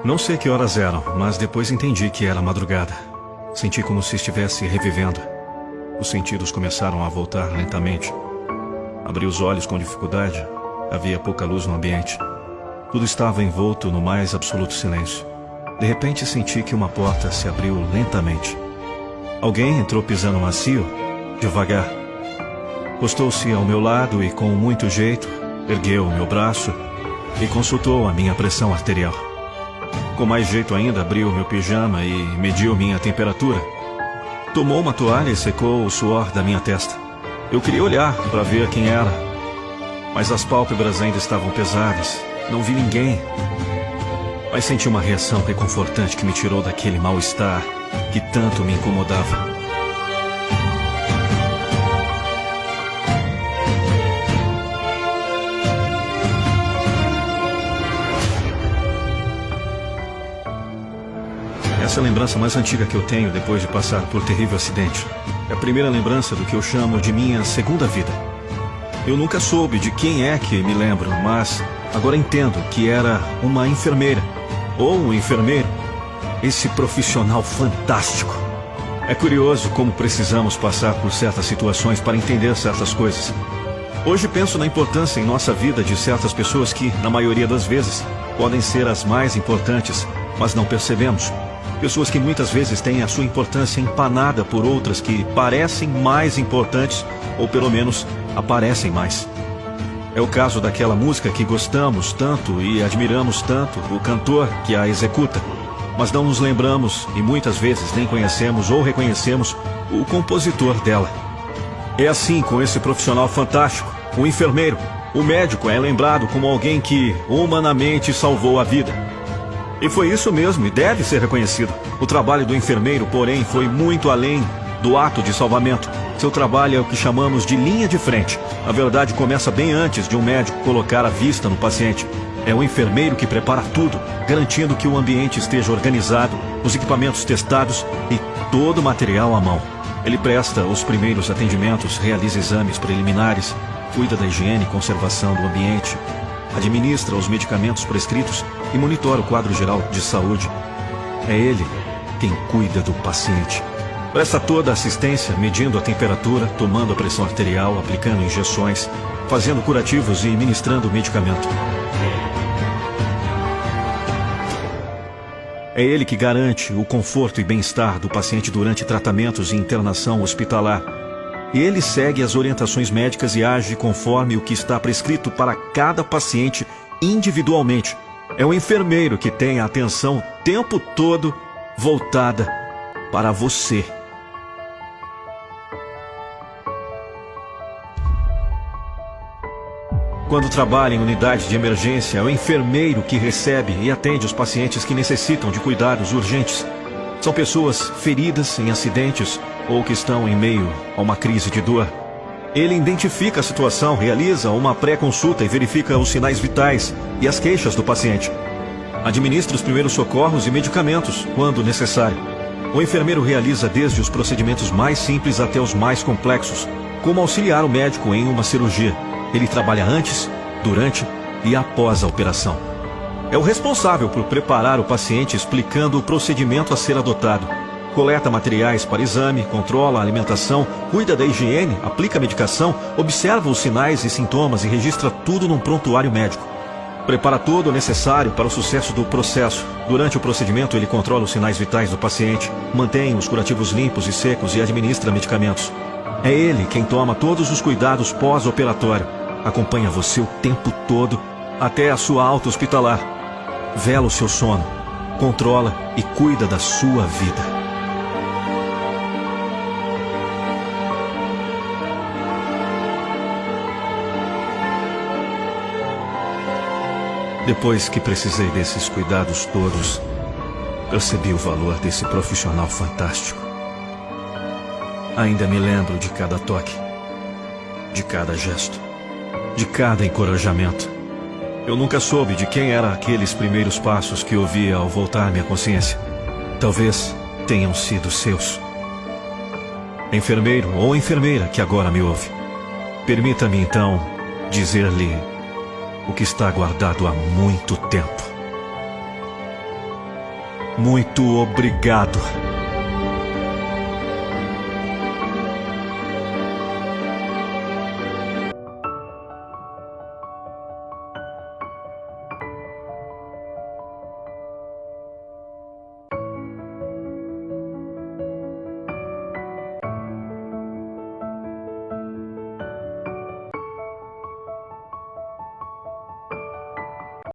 Não sei que horas eram, mas depois entendi que era madrugada. Senti como se estivesse revivendo. Os sentidos começaram a voltar lentamente. Abri os olhos com dificuldade. Havia pouca luz no ambiente. Tudo estava envolto no mais absoluto silêncio. De repente senti que uma porta se abriu lentamente. Alguém entrou pisando macio, devagar. Postou-se ao meu lado e, com muito jeito, ergueu o meu braço e consultou a minha pressão arterial. Com mais jeito ainda, abriu meu pijama e mediu minha temperatura. Tomou uma toalha e secou o suor da minha testa. Eu queria olhar para ver quem era, mas as pálpebras ainda estavam pesadas. Não vi ninguém, mas senti uma reação reconfortante que me tirou daquele mal-estar que tanto me incomodava. Essa é a lembrança mais antiga que eu tenho depois de passar por terrível acidente. É a primeira lembrança do que eu chamo de minha segunda vida. Eu nunca soube de quem é que me lembro, mas agora entendo que era uma enfermeira, ou um enfermeiro, esse profissional fantástico. É curioso como precisamos passar por certas situações para entender certas coisas. Hoje penso na importância em nossa vida de certas pessoas que, na maioria das vezes, podem ser as mais importantes, mas não percebemos. Pessoas que muitas vezes têm a sua importância empanada por outras que parecem mais importantes, ou pelo menos aparecem mais. É o caso daquela música que gostamos tanto e admiramos tanto, o cantor que a executa, mas não nos lembramos e muitas vezes nem conhecemos ou reconhecemos o compositor dela. É assim com esse profissional fantástico, o enfermeiro. O médico é lembrado como alguém que humanamente salvou a vida. E foi isso mesmo, e deve ser reconhecido. O trabalho do enfermeiro, porém, foi muito além do ato de salvamento. Seu trabalho é o que chamamos de linha de frente. A verdade começa bem antes de um médico colocar a vista no paciente. É o enfermeiro que prepara tudo, garantindo que o ambiente esteja organizado, os equipamentos testados e todo o material à mão. Ele presta os primeiros atendimentos, realiza exames preliminares, cuida da higiene e conservação do ambiente, administra os medicamentos prescritos e monitora o quadro geral de saúde. É ele quem cuida do paciente. Presta toda a assistência, medindo a temperatura, tomando a pressão arterial, aplicando injeções, fazendo curativos e ministrando medicamento. É ele que garante o conforto e bem-estar do paciente durante tratamentos e internação hospitalar. E ele segue as orientações médicas e age conforme o que está prescrito para cada paciente individualmente. É o enfermeiro que tem a atenção o tempo todo voltada para você. Quando trabalha em unidade de emergência, é o enfermeiro que recebe e atende os pacientes que necessitam de cuidados urgentes. São pessoas feridas em acidentes ou que estão em meio a uma crise de dor. Ele identifica a situação, realiza uma pré-consulta e verifica os sinais vitais e as queixas do paciente. Administra os primeiros socorros e medicamentos, quando necessário. O enfermeiro realiza desde os procedimentos mais simples até os mais complexos, como auxiliar o médico em uma cirurgia. Ele trabalha antes, durante e após a operação. É o responsável por preparar o paciente explicando o procedimento a ser adotado. Coleta materiais para exame, controla a alimentação, cuida da higiene, aplica medicação, observa os sinais e sintomas e registra tudo num prontuário médico. Prepara todo o necessário para o sucesso do processo. Durante o procedimento, ele controla os sinais vitais do paciente, mantém os curativos limpos e secos e administra medicamentos. É ele quem toma todos os cuidados pós-operatório. Acompanha você o tempo todo até a sua alta hospitalar. Vela o seu sono, controla e cuida da sua vida. Depois que precisei desses cuidados todos, percebi o valor desse profissional fantástico. Ainda me lembro de cada toque, de cada gesto, de cada encorajamento. Eu nunca soube de quem eram aqueles primeiros passos que ouvi ao voltar minha consciência. Talvez tenham sido seus. Enfermeiro ou enfermeira que agora me ouve, permita-me então dizer-lhe o que está guardado há muito tempo. Muito obrigado.